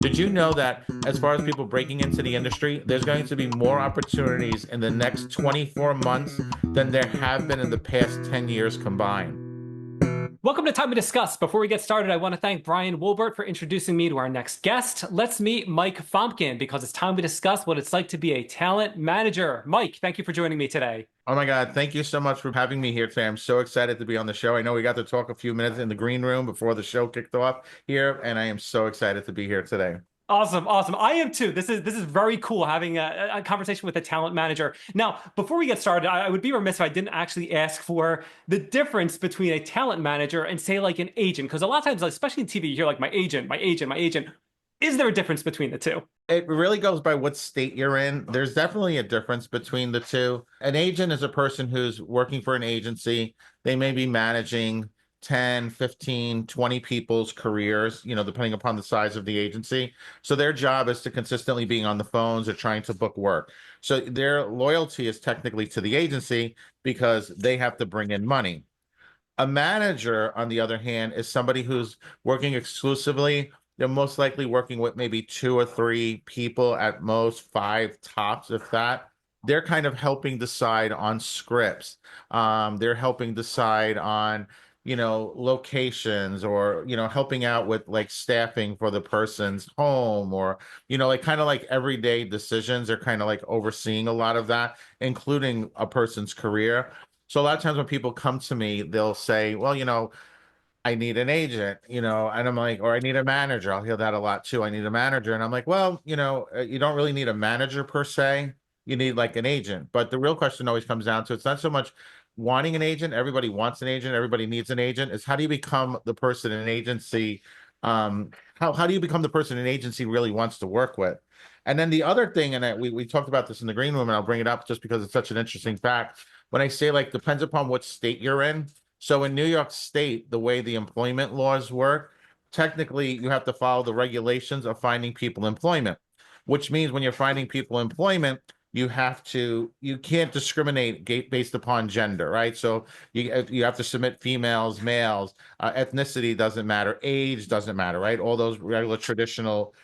Did you know that as far as people breaking into the industry, there's going to be more opportunities in the next 24 months than there have been in the past 10 years combined? Welcome to Time to Discuss. Before we get started, I want to thank Brian Woolbert for introducing me to our next guest. Let's meet Mike Fomkin because it's time to discuss what it's like to be a talent manager. Mike, thank you for joining me today. Oh my God, thank you so much for having me here today. I'm so excited to be on the show. I know we got to talk a few minutes in the green room before the show kicked off here, and I am so excited to be here today. Awesome, awesome. I am too. This is very cool having a conversation with a talent manager. Now, before we get started, I would be remiss if I didn't actually ask for the difference between a talent manager and say like an agent, because a lot of times, especially in TV, you hear like my agent, my agent, my agent. Is there a difference between the two? It really goes by what state you're in. There's definitely a difference between the two. An agent is a person who's working for an agency. They may be managing 10, 15, 20 people's careers, depending upon the size of the agency. So their job is to consistently being on the phones or trying to book work. So their loyalty is technically to the agency because they have to bring in money. A manager, on the other hand, is somebody who's working exclusively. They're most likely working with maybe two or three people at most, five tops, if that. They're kind of helping decide on scripts. They're helping decide on, locations or, helping out with like staffing for the person's home or, like kind of like everyday decisions. They're kind of like overseeing a lot of that, including a person's career. So a lot of times when people come to me, they'll say, well, I need an agent, and I'm like, or I need a manager. I'll hear that a lot too. I need a manager. And I'm like, well, you don't really need a manager per se. You need like an agent. But the real question always comes down to it's not so much wanting an agent. Everybody wants an agent. Everybody needs an agent. It's how do you become the person an agency? How do you become the person an agency really wants to work with? And then the other thing, and we talked about this in the green room, and I'll bring it up just because it's such an interesting fact. When I say like depends upon what state you're in. So in New York State, the way the employment laws work, technically you have to follow the regulations of finding people employment, which means when you're finding people employment, you can't discriminate based upon gender, right? So you have to submit females, males, ethnicity doesn't matter, age doesn't matter, right? All those regular traditional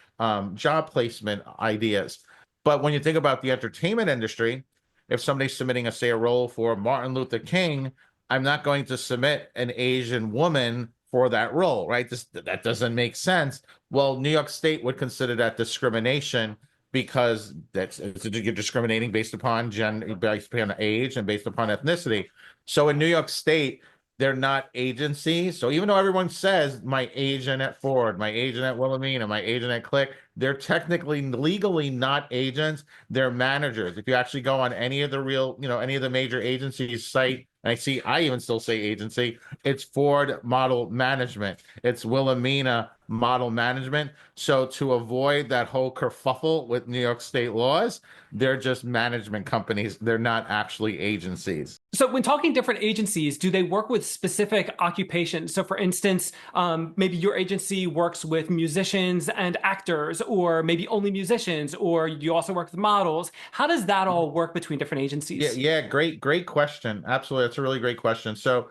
job placement ideas. But when you think about the entertainment industry, if somebody's submitting say a role for Martin Luther King, I'm not going to submit an Asian woman for that role, right? That doesn't make sense. Well, New York State would consider that discrimination because you're discriminating based upon gender, based upon age, and based upon ethnicity. So in New York State, they're not agencies. So even though everyone says my agent at Ford, my agent at Wilhelmina, my agent at Click, they're technically legally not agents. They're managers. If you actually go on any of the any of the major agencies site, and I even still say agency, it's Ford Model Management. It's Wilhelmina Model Management. So to avoid that whole kerfuffle with New York State laws, they're just management companies. They're not actually agencies. So when talking different agencies, do they work with specific occupations? So for instance, maybe your agency works with musicians and actors, or maybe only musicians, or you also work with models. How does that all work between different Yeah, agencies? yeah, great question. Absolutely. That's a really great question. So,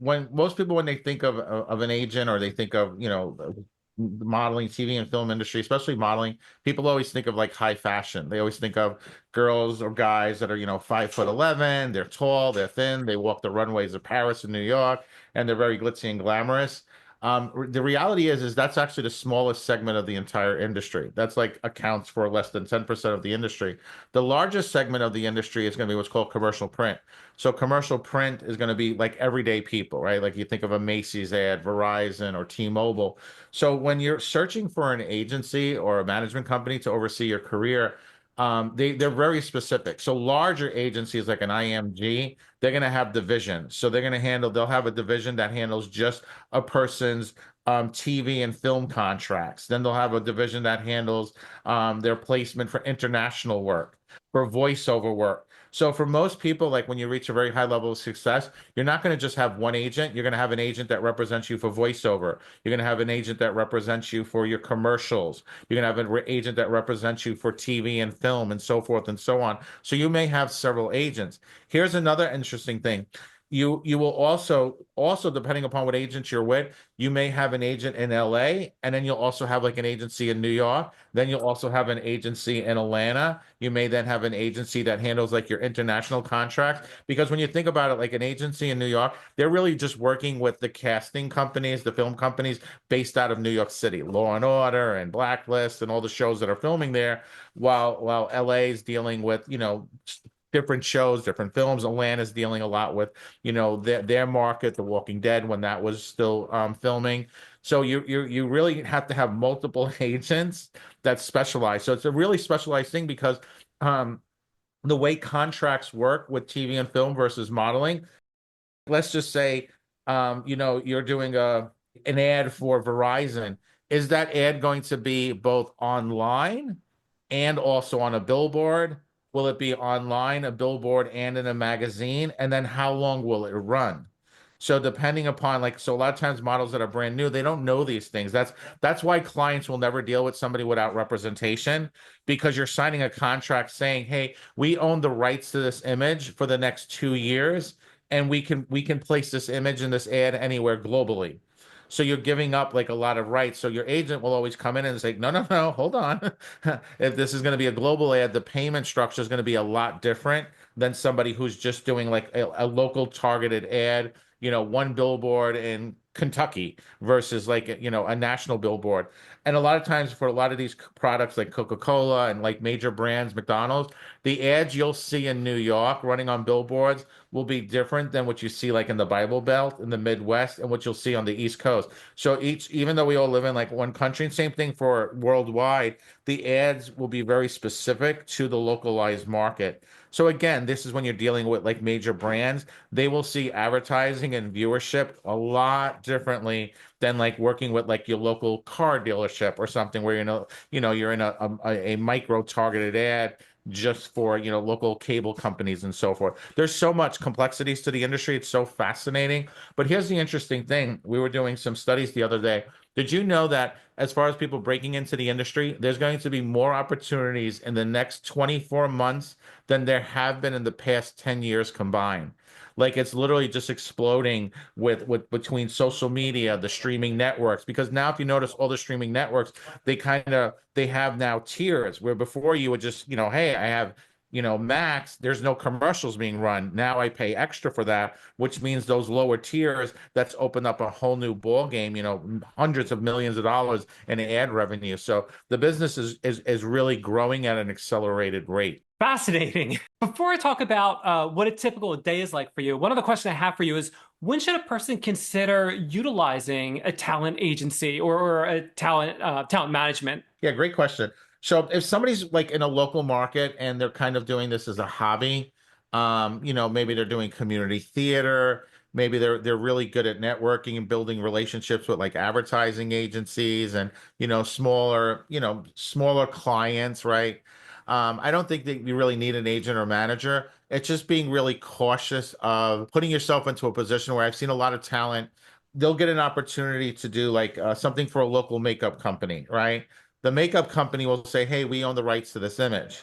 when most people when they think of an agent or they think of, the modeling, TV and film industry, especially modeling, people always think of like high fashion. They always think of girls or guys that are, 5'11", they're tall, they're thin, they walk the runways of Paris and New York, and they're very glitzy and glamorous. The reality is that's actually the smallest segment of the entire industry. That's like accounts for less than 10% of the industry. The largest segment of the industry is going to be what's called commercial print. So commercial print is going to be like everyday people, right? Like you think of a Macy's ad, Verizon, or T-Mobile. So when you're searching for an agency or a management company to oversee your career, they're very specific. So larger agencies like an IMG, they're going to have divisions. So they'll have a division that handles just a person's TV and film contracts. Then they'll have a division that handles their placement for international work, for voiceover work. So for most people, like when you reach a very high level of success, you're not going to just have one agent. You're going to have an agent that represents you for voiceover. You're going to have an agent that represents you for your commercials. You're going to have an agent that represents you for TV and film and so forth and so on. So you may have several agents. Here's another interesting thing. You will also depending upon what agent you're with, you may have an agent in LA, and then you'll also have like an agency in New York. Then you'll also have an agency in Atlanta. You may then have an agency that handles like your international contracts. Because when you think about it, like an agency in New York, they're really just working with the casting companies, the film companies based out of New York City, Law and Order and Blacklist and all the shows that are filming there, while LA is dealing with, different shows, different films. Atlanta's dealing a lot with, their market, The Walking Dead, when that was still filming. So you really have to have multiple agents that specialize. So it's a really specialized thing because um, the way contracts work with TV and film versus modeling. Let's just say, you're doing an ad for Verizon. Is that ad going to be both online and also on a billboard? Will it be online, a billboard, and in a magazine? And then how long will it run? So depending upon like, so a lot of times models that are brand new, they don't know these things. That's why clients will never deal with somebody without representation, because you're signing a contract saying, hey, we own the rights to this image for the next 2 years, and we can place this image in this ad anywhere globally. So you're giving up like a lot of rights. So your agent will always come in and say, no, no, no, hold on. If this is going to be a global ad, the payment structure is going to be a lot different than somebody who's just doing like a local targeted ad, one billboard in Kentucky versus like, a national billboard. And a lot of times for a lot of these products like Coca-Cola and like major brands, McDonald's, the ads you'll see in New York running on billboards will be different than what you see like in the Bible Belt in the Midwest and what you'll see on the East Coast. So even though we all live in like one country, and same thing for worldwide, the ads will be very specific to the localized market. So again, this is when you're dealing with like major brands, they will see advertising and viewership a lot differently than like working with like your local car dealership or something where you're in a micro targeted ad just for local cable companies and so forth. There's so much complexities to the industry. It's so fascinating. But here's the interesting thing. We were doing some studies the other day. Did you know that as far as people breaking into the industry, there's going to be more opportunities in the next 24 months than there have been in the past 10 years combined? Like it's literally just exploding with between social media, the streaming networks. Because now, if you notice, all the streaming networks, they have now tiers where before you would just, hey, I have, Max, there's no commercials being run. Now I pay extra for that, which means those lower tiers, that's opened up a whole new ball game, hundreds of millions of dollars in ad revenue. So the business is really growing at an accelerated rate. Fascinating. Before I talk about what a typical day is like for you, one of the questions I have for you is when should a person consider utilizing a talent agency or a talent management? Yeah, great question. So if somebody's like in a local market and they're kind of doing this as a hobby, maybe they're doing community theater, maybe they're really good at networking and building relationships with like advertising agencies and smaller clients, right? I don't think that you really need an agent or manager. It's just being really cautious of putting yourself into a position where I've seen a lot of talent. They'll get an opportunity to do like something for a local makeup company, right? The makeup company will say, hey, we own the rights to this image.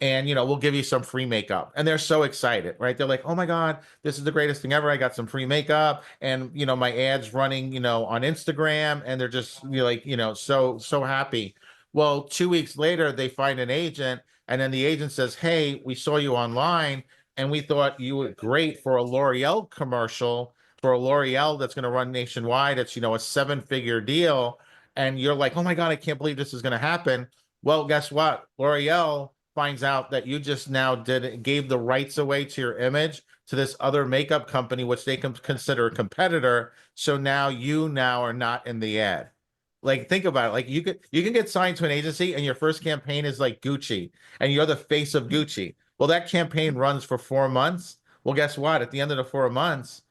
And, we'll give you some free makeup. And they're so excited, right? They're like, oh my God, this is the greatest thing ever. I got some free makeup. And, my ad's running, on Instagram. And they're just like, so happy. Well, 2 weeks later, they find an agent. And then the agent says, hey, we saw you online and we thought you were great for a L'Oreal commercial for a L'Oreal that's going to run nationwide. It's, a 7-figure deal, and you're like, oh my God, I can't believe this is going to happen. Well, guess what? L'Oreal finds out that you just now gave the rights away to your image to this other makeup company, which they can consider a competitor. So now you are not in the ad. Like, think about it. Like you can get signed to an agency and your first campaign is like Gucci and you're the face of Gucci. Well, that campaign runs for 4 months. Well, guess what? At the end of the 4 months,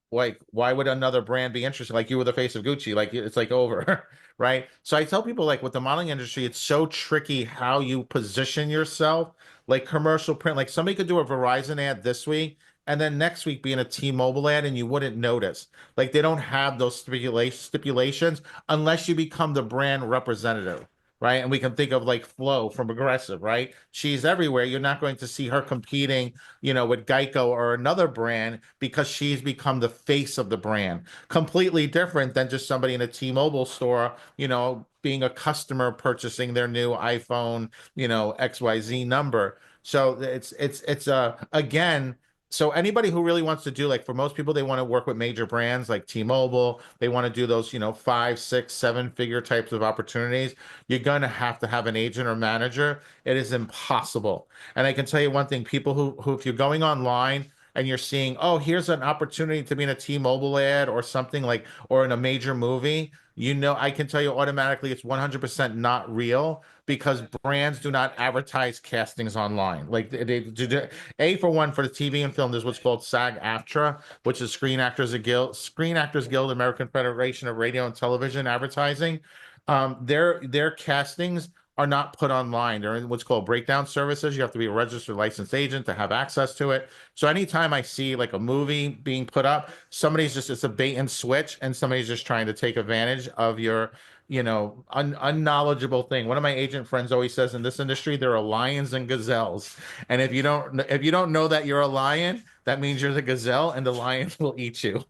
like why would another brand be interested? Like you were the face of Gucci, like it's like over. Right? So I tell people like with the modeling industry, it's so tricky how you position yourself. Like commercial print, like somebody could do a Verizon ad this week and then next week be in a T-Mobile ad and you wouldn't notice. Like they don't have those stipulations unless you become the brand representative. right? And we can think of like Flo from Aggressive, right? She's everywhere. You're not going to see her competing, with Geico or another brand because she's become the face of the brand. Completely different than just somebody in a T-Mobile store, being a customer purchasing their new iPhone, XYZ number. So it's again, so anybody who really wants to do, like, for most people, they want to work with major brands like T-Mobile. They want to do those, five, six, seven-figure types of opportunities. You're going to have an agent or manager. It is impossible. And I can tell you one thing, people who if you're going online and you're seeing, oh, here's an opportunity to be in a T-Mobile ad or something like, or in a major movie, I can tell you automatically it's 100% not real because brands do not advertise castings online. Like they do. For one, for the TV and film, there's what's called SAG-AFTRA, which is Screen Actors Guild, American Federation of Radio and Television Advertising. Their castings are not put online. They're in what's called breakdown services. You have to be a registered licensed agent to have access to it. So anytime I see like a movie being put up, it's a bait and switch, and somebody's just trying to take advantage of your, unknowledgeable thing. One of my agent friends always says in this industry, there are lions and gazelles. And if you don't know that you're a lion, that means you're the gazelle and the lion will eat you.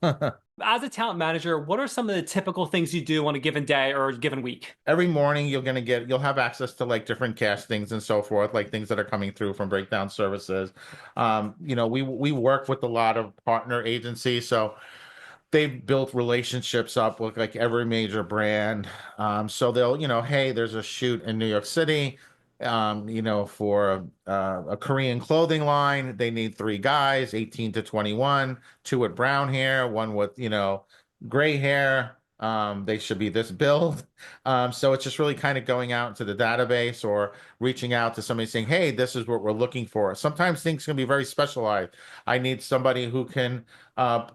As a talent manager, what are some of the typical things you do on a given day or a given week? Every morning you'll have access to like different castings and so forth, like things that are coming through from breakdown services. We work with a lot of partner agencies, so they've built relationships up with like every major brand. So they'll, hey, there's a shoot in New York City, for a Korean clothing line. They need three guys, 18 to 21, two with brown hair, one with, gray hair. They should be this build. So it's just really kind of going out into the database or reaching out to somebody saying, hey, this is what we're looking for. Sometimes things can be very specialized. I need somebody who can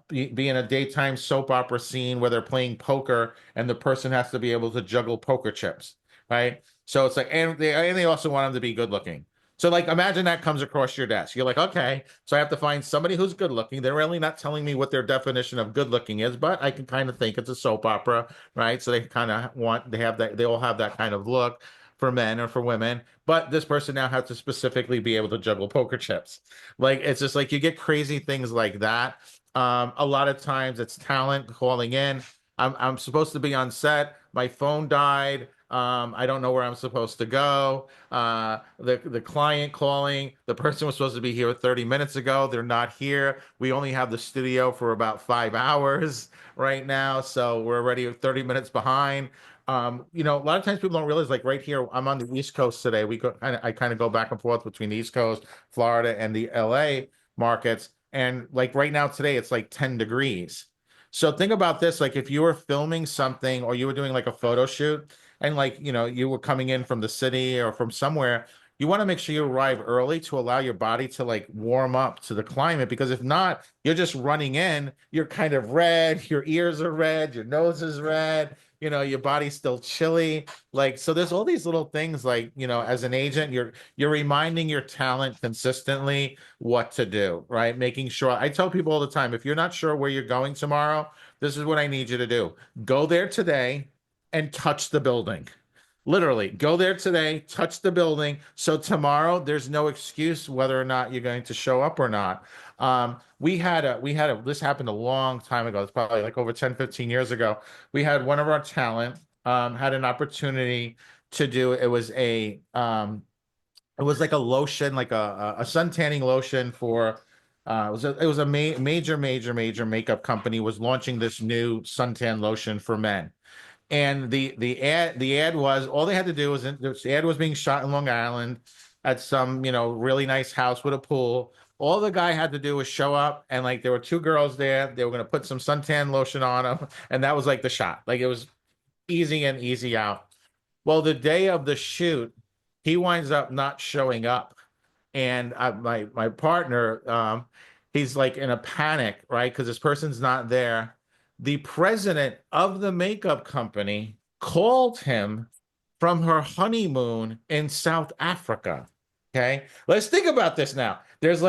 be in a daytime soap opera scene where they're playing poker and the person has to be able to juggle poker chips, right? So it's like, and they also want them to be good looking. So like, imagine that comes across your desk. You're like, okay, so I have to find somebody who's good looking. They're really not telling me what their definition of good looking is, but I can kind of think it's a soap opera, right? So they all have that kind of look for men or for women, but this person now has to specifically be able to juggle poker chips. Like, it's just like you get crazy things like that. A lot of times it's talent calling in. I'm supposed to be on set. My phone died. I don't know where I'm supposed to go. The client calling, the person was supposed to be here 30 minutes ago. They're not here. We only have the studio for about 5 hours right now, so we're already 30 minutes behind. A lot of times people don't realize, like right here, I'm on the East Coast today. I kind of go back and forth between the East Coast, Florida, and the LA markets. And like right now today, it's like 10 degrees. So think about this, like if you were filming something or you were doing like a photo shoot and like, you were coming in from the city or from somewhere, you want to make sure you arrive early to allow your body to like warm up to the climate, because if not, you're just running in, you're kind of red, your ears are red, your nose is red, your body's still chilly. Like, so there's all these little things like, as an agent, you're reminding your talent consistently what to do, right? Making sure, I tell people all the time, if you're not sure where you're going tomorrow, this is what I need you to do. Go there today and touch the building. Literally, go there today, touch the building. So tomorrow, there's no excuse whether or not you're going to show up or not. This happened a long time ago. It's probably like over 10, 15 years ago. We had one of our talent, had an opportunity to do, it was like a lotion, like a sun tanning lotion for, it was a major makeup company was launching this new suntan lotion for men. And the ad was, all they had to do was, the ad was being shot in Long Island at some, really nice house with a pool. All the guy had to do was show up, and like there were two girls there. They were going to put some suntan lotion on him, and that was like the shot. Like it was easy in, easy out. Well, the day of the shoot, he winds up not showing up, and my partner, he's like in a panic, right? Because this person's not there. The president of the makeup company called him from her honeymoon in South Africa. Okay, let's think about this now. There's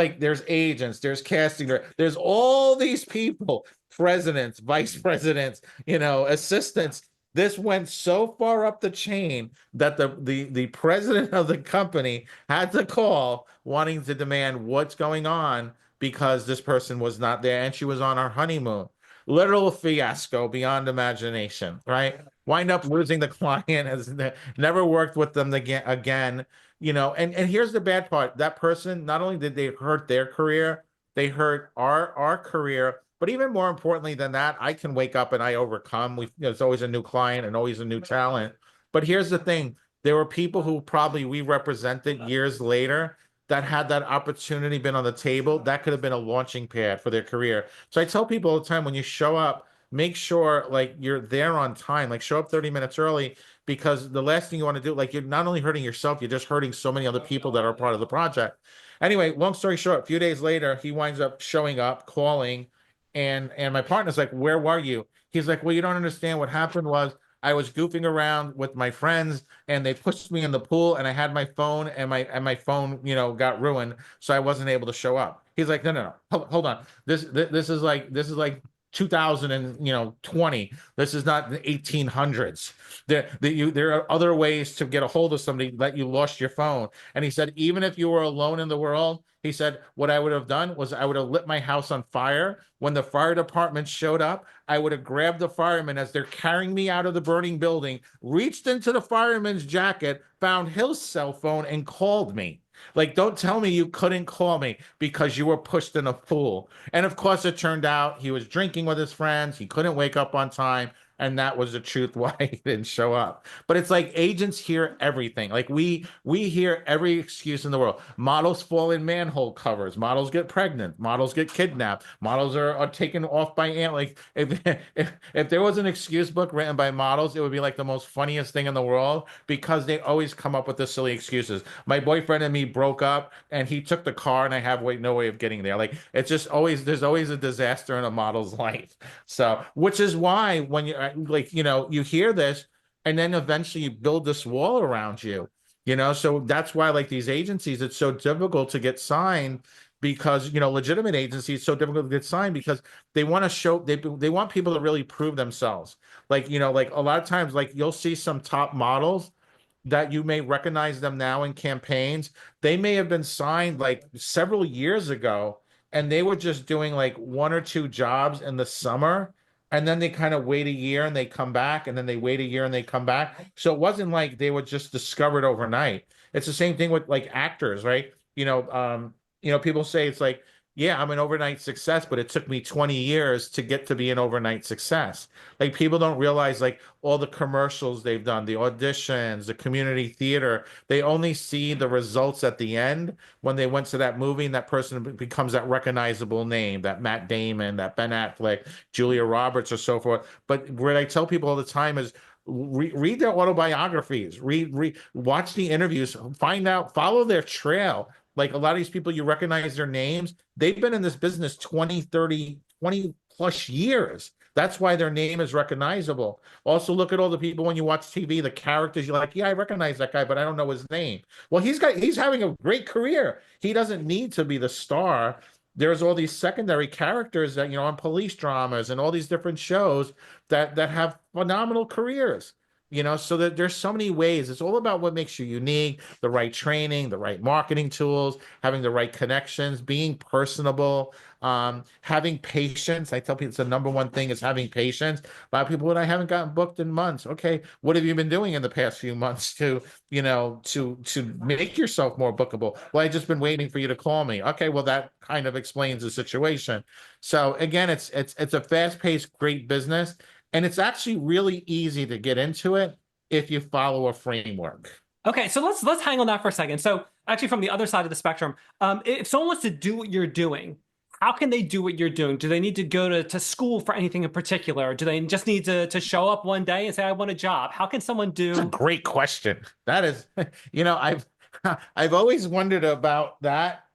agents, there's casting, there's all these people, presidents, vice presidents, assistants. This went so far up the chain that the president of the company had to call wanting to demand what's going on because this person was not there and she was on our honeymoon. Literal fiasco beyond imagination, right? Wind up losing the client, has never worked with them again, and here's the bad part. That person, not only did they hurt their career, they hurt our career. But even more importantly than that, I can wake up and I overcome. There's always a new client and always a new talent. But here's the thing: there were people who probably we represented years later that had that opportunity been on the table, that could have been a launching pad for their career. So I tell people all the time, when you show up, make sure like you're there on time, like show up 30 minutes early, because the last thing you want to do, like you're not only hurting yourself, you're just hurting so many other people that are part of the project. Anyway, long story short, a few days later, he winds up showing up, calling, and my partner's like, "Where were you?" He's like, "Well, you don't understand. What happened was I was goofing around with my friends, and they pushed me in the pool, and I had my phone, and my phone, got ruined, so I wasn't able to show up." He's like, "No, no, no, hold on. This is like 2020. This is not the 1800s. There are other ways to get a hold of somebody that you lost your phone." And he said, even if you were alone in the world, he said, what I would have done was I would have lit my house on fire. When the fire department showed up, I would have grabbed the firemen as they're carrying me out of the burning building, reached into the fireman's jacket, found his cell phone, and called me. Like, don't tell me you couldn't call me because you were pushed in a pool. And of course, it turned out he was drinking with his friends. He couldn't wake up on time. And that was the truth why he didn't show up. But it's like agents hear everything. Like we hear every excuse in the world. Models fall in manhole covers. Models get pregnant. Models get kidnapped. Models are taken off by ant. Like if there was an excuse book written by models, it would be like the most funniest thing in the world because they always come up with the silly excuses. My boyfriend and me broke up, and he took the car, and I have no way of getting there. Like it's just always there's always a disaster in a model's life. So, which is why when you like, you hear this, and then eventually you build this wall around you, so that's why like these agencies, it's so difficult to get signed because, legitimate agencies, it's so difficult to get signed because they want to show, they want people to really prove themselves. Like, like a lot of times, like you'll see some top models that you may recognize them now in campaigns. They may have been signed like several years ago, and they were just doing like one or two jobs in the summer. And then they kind of wait a year and they come back, and then they wait a year and they come back. So it wasn't like they were just discovered overnight. It's the same thing with like actors, right? People say it's like, yeah, I'm an overnight success, but it took me 20 years to get to be an overnight success. Like people don't realize like all the commercials they've done, the auditions, the community theater, they only see the results at the end when they went to that movie and that person becomes that recognizable name, that Matt Damon, that Ben Affleck, Julia Roberts, or so forth. But what I tell people all the time is read their autobiographies, watch the interviews, find out, follow their trail. Like a lot of these people, you recognize their names. They've been in this business 20, 30, 20 plus years. That's why their name is recognizable. Also, look at all the people when you watch TV, the characters, you're like, yeah, I recognize that guy, but I don't know his name. Well, he's having a great career. He doesn't need to be the star. There's all these secondary characters that, on police dramas and all these different shows that have phenomenal careers. So that there's so many ways. It's all about what makes you unique, the right training, the right marketing tools, having the right connections, being personable, having patience. I tell people it's the number one thing is having patience. A lot of people, I haven't gotten booked in months. Okay, what have you been doing in the past few months to make yourself more bookable? Well, I just been waiting for you to call me. Okay, well that kind of explains the situation. So again, it's a fast-paced, great business. And it's actually really easy to get into it if you follow a framework. Okay, so let's hang on that for a second. So actually, from the other side of the spectrum, if someone wants to do what you're doing, how can they do what you're doing? Do they need to go to school for anything in particular? Or do they just need to show up one day and say, I want a job? How can someone do? That's a great question. That is, I've always wondered about that.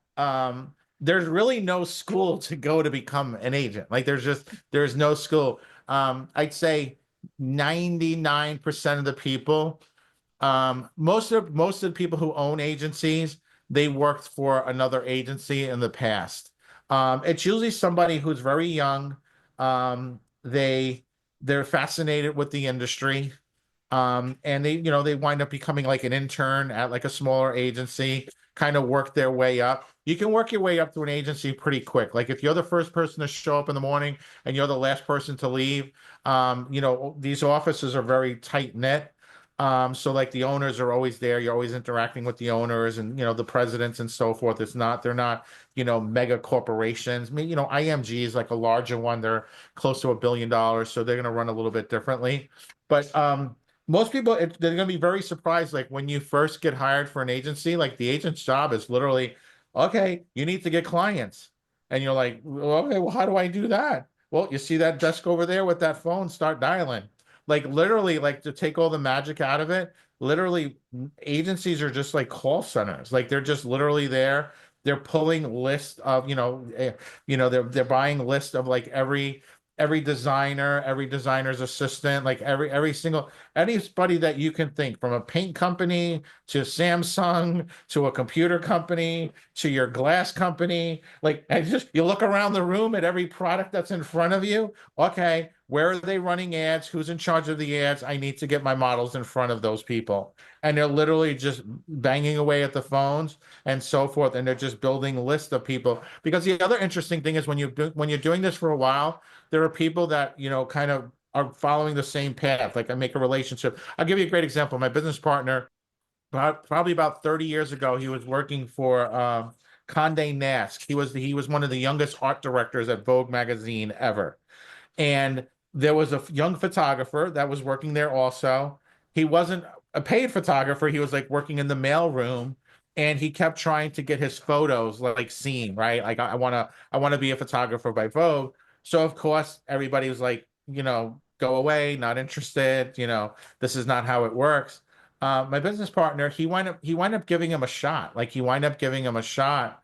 There's really no school to go to become an agent. Like there's no school. I'd say 99% of the people, most of the people who own agencies, they worked for another agency in the past. It's usually somebody who's very young. They they're fascinated with the industry. And they wind up becoming like an intern at like a smaller agency, kind of work their way up. You can work your way up to an agency pretty quick. Like if you're the first person to show up in the morning and you're the last person to leave, these offices are very tight knit. So like the owners are always there. You're always interacting with the owners and the presidents and so forth. They're not, mega corporations. I mean, IMG is like a larger one. They're close to $1 billion, so they're going to run a little bit differently. But most people, they're going to be very surprised. Like when you first get hired for an agency, like the agent's job is literally, okay, you need to get clients. And you're like, well, okay, well, how do I do that? Well, you see that desk over there with that phone, start dialing. Like literally, like to take all the magic out of it, literally agencies are just like call centers. Like they're just literally there. They're pulling lists of, they're buying lists of like every designer, every designer's assistant, like every single anybody that you can think, from a paint company to Samsung to a computer company to your glass company. Like, and just you look around the room at every product that's in front of you. Okay, where are they running ads? Who's in charge of the ads? I need to get my models in front of those people. And they're literally just banging away at the phones and so forth. And they're just building lists of people. Because the other interesting thing is when you're doing this for a while, there are people that, kind of are following the same path. Like I make a relationship. I'll give you a great example. My business partner, probably about 30 years ago, he was working for Condé Nast. He was one of the youngest art directors at Vogue magazine ever. And there was a young photographer that was working there also. He wasn't a paid photographer. He was like working in the mail room, and he kept trying to get his photos like seen, right? Like I want to be a photographer by Vogue. So of course everybody was like, go away, not interested. This is not how it works. My business partner, he wind up giving him a shot. Like he wind up giving him a shot.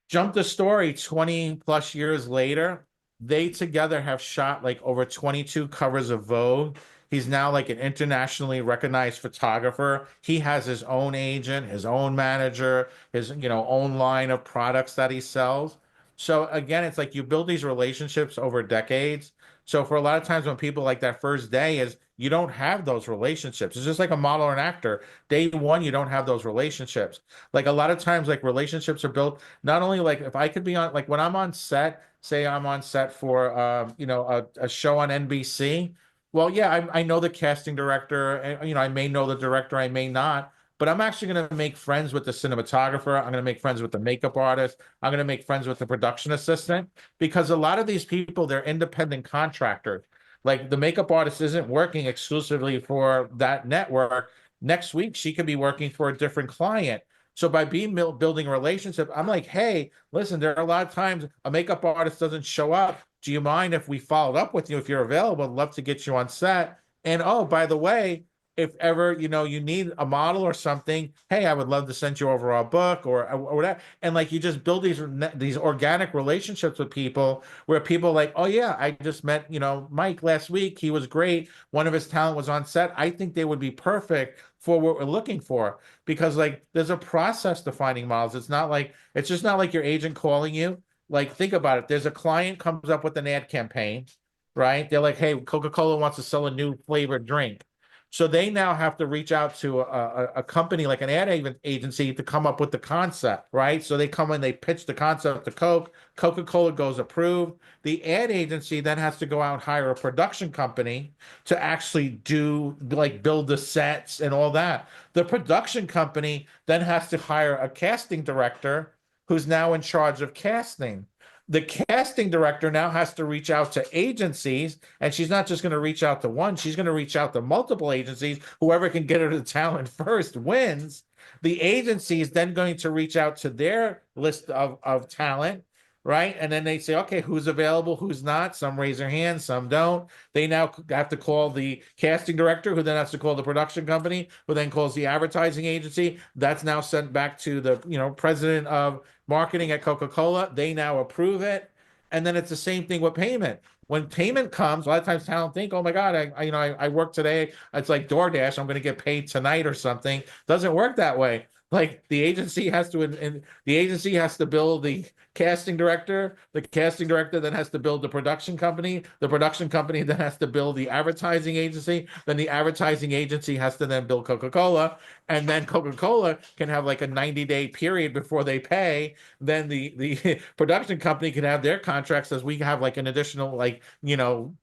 Jump the story 20 plus years later, they together have shot like over 22 covers of Vogue. He's now like an internationally recognized photographer. He has his own agent, his own manager, his own line of products that he sells. So again, it's like you build these relationships over decades. So for a lot of times when people like that first day is you don't have those relationships. It's just like a model or an actor. Day one, you don't have those relationships. Like a lot of times, like relationships are built not only like if I could be on like when I'm on set, say I'm on set for a show on NBC. Well, yeah, I know the casting director, and I may know the director, I may not, but I'm actually going to make friends with the cinematographer. I'm going to make friends with the makeup artist. I'm going to make friends with the production assistant, because a lot of these people, they're independent contractors. Like the makeup artist isn't working exclusively for that network. Next week, she could be working for a different client. So by building a relationship, I'm like, hey, listen, there are a lot of times a makeup artist doesn't show up. Do you mind if we followed up with you if you're available? I'd love to get you on set. And oh, by the way, if ever you need a model or something, hey, I would love to send you over our book or whatever. And like you just build these organic relationships with people where people are like, oh yeah, I just met Mike last week. He was great. One of his talent was on set. I think they would be perfect for what we're looking for, because like there's a process to finding models. It's just not like your agent calling you. Like think about it. There's a client comes up with an ad campaign, right? They're like, hey, Coca-Cola wants to sell a new flavored drink. So they now have to reach out to a company like an ad agency to come up with the concept, right? So they come in, they pitch the concept to Coke. Coca-Cola goes approved. The ad agency then has to go out and hire a production company to actually build the sets and all that. The production company then has to hire a casting director who's now in charge of casting. The casting director now has to reach out to agencies, and she's not just going to reach out to one, she's going to reach out to multiple agencies. Whoever can get her the talent first wins. The agency is then going to reach out to their list of talent, right? And then they say, okay, who's available, who's not? Some raise their hands, some don't. They now have to call the casting director, who then has to call the production company, who then calls the advertising agency. That's now sent back to the president of marketing at Coca-Cola. They now approve it. And then it's the same thing with payment. When payment comes, a lot of times talent think, oh my God, I work today. It's like DoorDash. I'm going to get paid tonight or something. Doesn't work that way. Like the agency has to, and the agency has to bill the casting director. The casting director then has to bill the production company. The production company then has to bill the advertising agency. Then the advertising agency has to then bill Coca-Cola, and then Coca-Cola can have like a 90-day period before they pay. Then the production company can have their contracts as we have like an additional like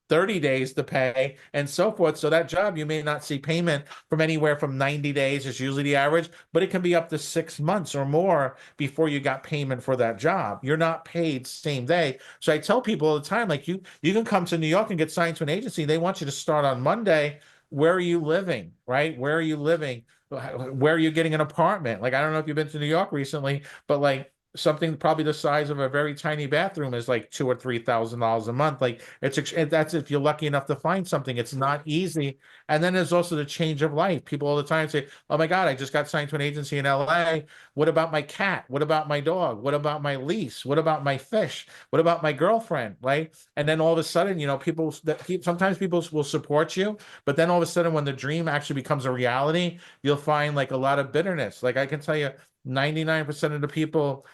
30 days to pay and so forth. So that job you may not see payment from anywhere from 90 days is usually the average, but it can be up to 6 months or more before you got payment for that job. You're not paid same day. So I tell people all the time, like you can come to New York and get signed to an agency. They want you to start on Monday. Where are you living? Right? Where are you living? Where are you getting an apartment? Like, I don't know if you've been to New York recently, but like something probably the size of a very tiny bathroom is like $2,000 or $3,000 a month. Like that's if you're lucky enough to find something. It's not easy. And then there's also the change of life. People all the time say, "Oh my God, I just got signed to an agency in LA. What about my cat? What about my dog? What about my lease? What about my fish? What about my girlfriend?" Right? And then all of a sudden, people sometimes people will support you, but then all of a sudden, when the dream actually becomes a reality, you'll find like a lot of bitterness. Like I can tell you, 99% of the people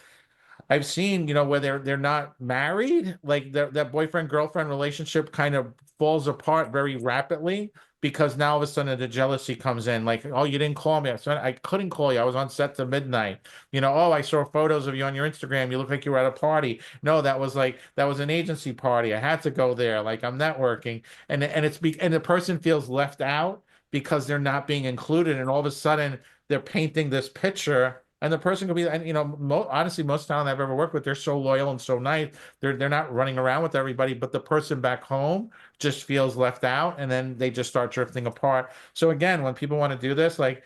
I've seen, where they're not married, like that boyfriend girlfriend relationship kind of falls apart very rapidly because now all of a sudden the jealousy comes in. Like, oh, you didn't call me. I couldn't call you. I was on set till midnight. Oh, I saw photos of you on your Instagram. You look like you were at a party. No, that was an agency party. I had to go there. Like I'm networking, and the person feels left out because they're not being included, and all of a sudden they're painting this picture. And the person could be, and honestly, most talent I've ever worked with, they're so loyal and so nice. They're not running around with everybody, but the person back home just feels left out, and then they just start drifting apart. So again, when people want to do this, like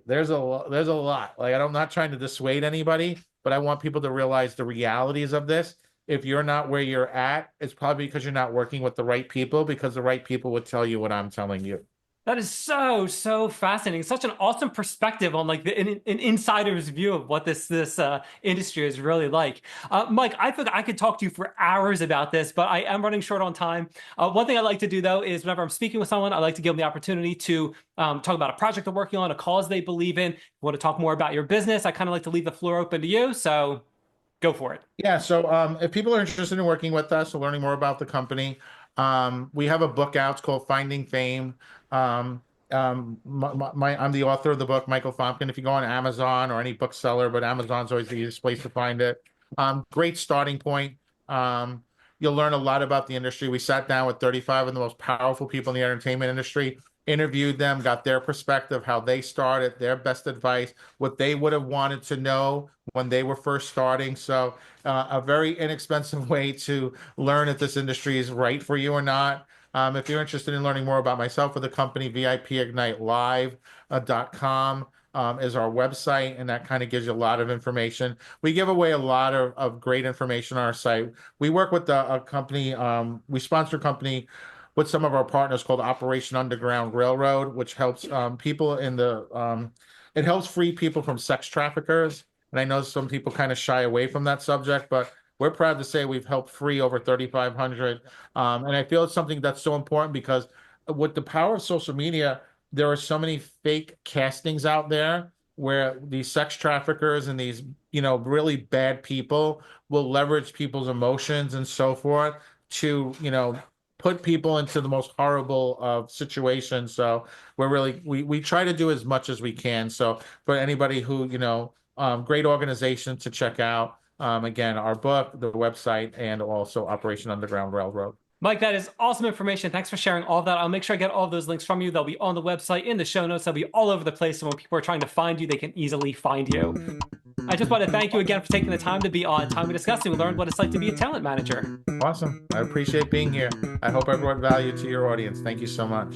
there's a lot. Like I'm not trying to dissuade anybody, but I want people to realize the realities of this. If you're not where you're at, it's probably because you're not working with the right people, because the right people would tell you what I'm telling you. That is so fascinating. Such an awesome perspective on like an insider's view of what this industry is really like. Mike, I think I could talk to you for hours about this, but I am running short on time. One thing I like to do though is whenever I'm speaking with someone, I like to give them the opportunity to talk about a project they're working on, a cause they believe in. If you want to talk more about your business, I kind of like to leave the floor open to you. So go for it. Yeah, so if people are interested in working with us or learning more about the company, we have a book out. It's called Finding Fame. I'm the author of the book, Michael Fomkin. If you go on Amazon or any bookseller, but Amazon's always the easiest place to find it. Great starting point. You'll learn a lot about the industry. We sat down with 35 of the most powerful people in the entertainment industry, interviewed them, got their perspective, how they started, their best advice, what they would have wanted to know when they were first starting. So a very inexpensive way to learn if this industry is right for you or not. If you're interested in learning more about myself or the company, VIPignitelive.com is our website, and that kind of gives you a lot of information. We give away a lot of great information on our site. We work with a company, we sponsor a company with some of our partners called Operation Underground Railroad, which helps people it helps free people from sex traffickers. And I know some people kind of shy away from that subject, but we're proud to say we've helped free over 3,500. And I feel it's something that's so important because with the power of social media, there are so many fake castings out there where these sex traffickers and these, really bad people will leverage people's emotions and so forth to, put people into the most horrible of situations. So we try to do as much as we can. So for anybody who, great organization to check out. Again, our book, the website, and also Operation Underground Railroad. Mike, that is awesome information. Thanks for sharing all of that. I'll make sure I get all of those links from you. They'll be on the website, in the show notes. They'll be all over the place. So when people are trying to find you, they can easily find you. I just want to thank you again for taking the time to be on Time We Discussed and learn what it's like to be a talent manager. Awesome. I appreciate being here. I hope I brought value to your audience. Thank you so much.